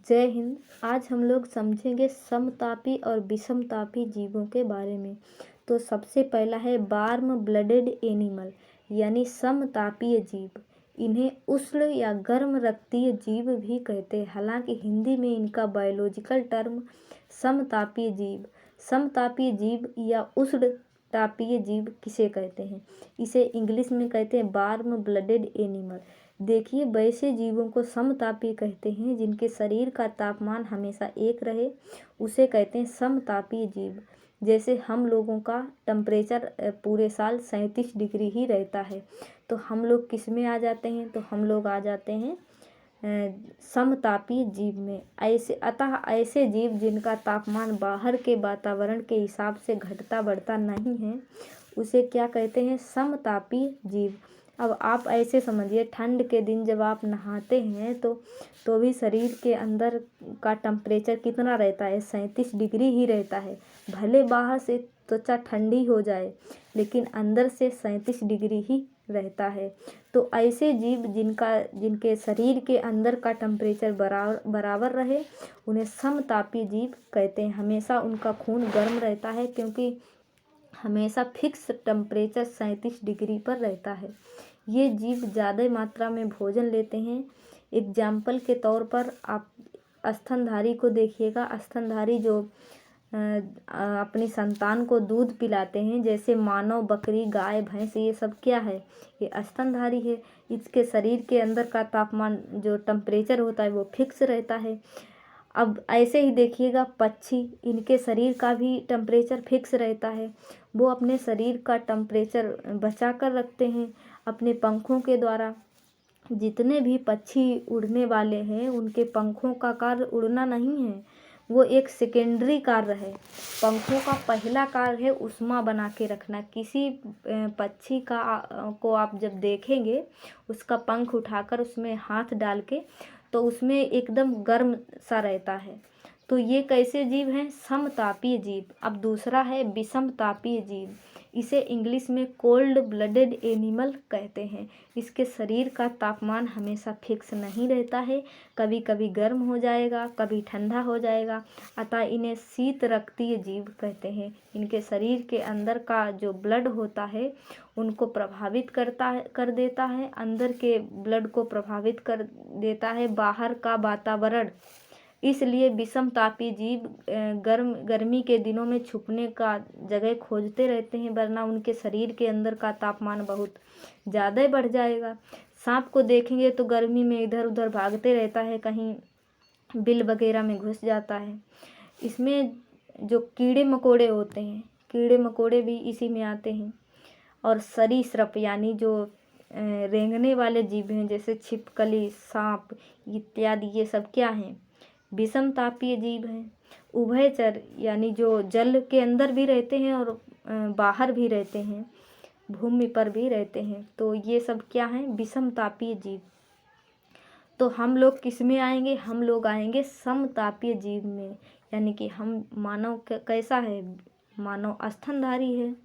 जय हिंद। आज हम लोग समझेंगे समतापी और विषमतापी जीवों के बारे में। तो सबसे पहला है वार्म ब्लडेड एनिमल यानी समतापीय जीव। इन्हें उष्ण या गर्म रक्तीय जीव भी कहते हैं। हालांकि हिंदी में इनका बायोलॉजिकल टर्म समतापीय जीव, समतापीय जीव या उष्ण तापीय जीव किसे कहते हैं, इसे इंग्लिश में कहते हैं वार्म ब्लडेड एनिमल। देखिए, वैसे जीवों को समतापी कहते हैं जिनके शरीर का तापमान हमेशा एक रहे, उसे कहते हैं समतापीय जीव। जैसे हम लोगों का टेम्परेचर पूरे साल 37 डिग्री ही रहता है, तो हम लोग किस में आ जाते हैं, तो हम लोग आ जाते हैं समतापीय जीव में। ऐसे जीव जिनका तापमान बाहर के वातावरण के हिसाब से घटता बढ़ता नहीं है, उसे क्या कहते हैं, समतापीय जीव। अब आप ऐसे समझिए, ठंड के दिन जब आप नहाते हैं तो भी शरीर के अंदर का टेम्परेचर कितना रहता है, 37 डिग्री ही रहता है। भले बाहर से त्वचा ठंडी हो जाए लेकिन अंदर से 37 डिग्री ही रहता है। तो ऐसे जीव जिनके शरीर के अंदर का टेम्परेचर बराबर रहे, उन्हें समतापी जीव कहते हैं। हमेशा उनका खून गर्म रहता है क्योंकि हमेशा फिक्स टेम्परेचर 37 डिग्री पर रहता है। ये जीव ज़्यादा मात्रा में भोजन लेते हैं। एग्जाम्पल के तौर पर आप स्तनधारी को देखिएगा। स्तनधारी जो अपनी संतान को दूध पिलाते हैं, जैसे मानव, बकरी, गाय, भैंस, ये सब क्या है, ये स्तनधारी है। इसके शरीर के अंदर का तापमान जो टेम्परेचर होता है वो फिक्स रहता है। अब ऐसे ही देखिएगा पक्षी, इनके शरीर का भी टेम्परेचर फिक्स रहता है। वो अपने शरीर का टेम्परेचर बचा कर रखते हैं अपने पंखों के द्वारा। जितने भी पक्षी उड़ने वाले हैं, उनके पंखों का कार्य उड़ना नहीं है, वो एक सेकेंडरी कार्य है। पंखों का पहला कार्य है ऊष्मा बना के रखना। किसी पक्षी को आप जब देखेंगे, उसका पंख उठाकर उसमें हाथ डाल के, तो उसमें एकदम गर्म सा रहता है। तो ये कैसे जीव हैं, समतापीय जीव। अब दूसरा है विषमतापीय जीव। इसे इंग्लिश में कोल्ड ब्लडेड एनिमल कहते हैं। इसके शरीर का तापमान हमेशा फिक्स नहीं रहता है, कभी कभी गर्म हो जाएगा, कभी ठंडा हो जाएगा, अतः इन्हें शीत रक्तीय जीव कहते हैं। इनके शरीर के अंदर का जो ब्लड होता है उनको प्रभावित कर देता है, अंदर के ब्लड को प्रभावित कर देता है बाहर का वातावरण। इसलिए विषमतापी जीव गर्मी के दिनों में छुपने का जगह खोजते रहते हैं, वरना उनके शरीर के अंदर का तापमान बहुत ज़्यादा बढ़ जाएगा। सांप को देखेंगे तो गर्मी में इधर उधर भागते रहता है, कहीं बिल वगैरह में घुस जाता है। इसमें जो कीड़े मकोड़े होते हैं, कीड़े मकोड़े भी इसी में आते हैं। और सरीसृप यानी जो रेंगने वाले जीव हैं, जैसे छिपकली, सांप इत्यादि, ये सब क्या हैं, विषमतापीय जीव हैं। उभयचर यानी जो जल के अंदर भी रहते हैं और बाहर भी रहते हैं, भूमि पर भी रहते हैं, तो ये सब क्या हैं, विषमतापीय जीव। तो हम लोग किस में आएंगे, हम लोग आएंगे समतापीय जीव में। यानी कि हम मानव कैसा है, मानव स्तनधारी है।